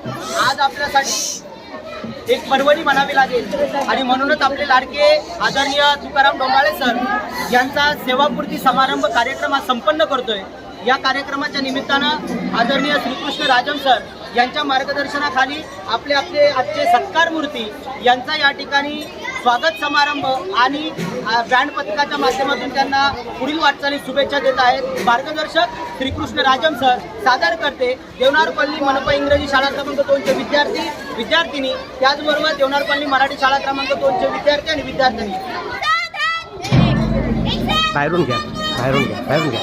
आज आपल्यासाठी एक पर्वणी म्हणावी लागेल आणि म्हणूनच आपले लाडके आदरणीय तुकाराम डोंबाळे सर यांचा सेवापूर्ती समारंभ कार्यक्रम आज संपन्न करतोय। या कार्यक्रमाच्या निमित्तानं आदरणीय श्रीकृष्ण राजम सर यांच्या मार्गदर्शनाखाली आपले आजचे सत्कार मूर्ती यांचा या ठिकाणी स्वागत समारंभ आणि बँड पथकाच्या माध्यमातून त्यांना पुढील वाटचाली शुभेच्छा देत आहेत। मार्गदर्शक श्रीकृष्ण राजम सर सादर करते देवनारपल्ली मनपा इंग्रजी शाळा क्रमांक 2 चे विद्यार्थी विद्यार्थिनी, त्याचबरोबर देवनारपल्ली मराठी शाळा क्रमांक 2 चे विद्यार्थी आणि विद्यार्थिनी। बाहेरून घ्या, बाहेरून घ्या, बाहेरून घ्या।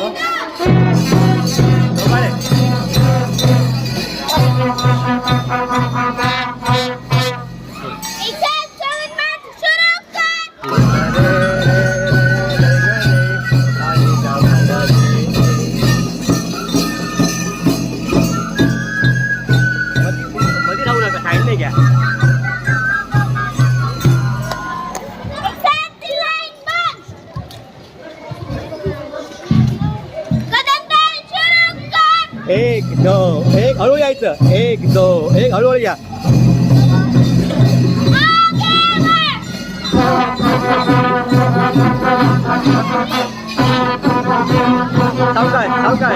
मध्ये राहू नका, साईड नाही घ्या। एक दो एक हळू यायचं, एक दो एक हळूहळू या। सावकाश सावकाश।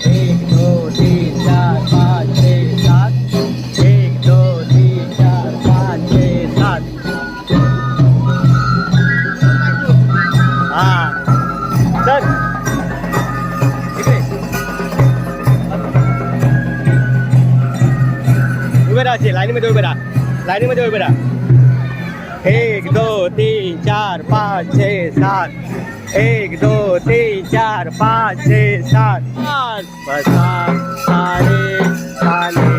एक दो तीन चार पाच छः सात, एक दो तीन चार पाच छः सात। हाँ सर इकडे उभे राहा, लाईनीमध्ये उभे राहा, लाईनीमध्ये उभे राहा। एक दो तीन चार पाच छः सात, एक दो तीन चार पाच छः सात। बसा सारे साले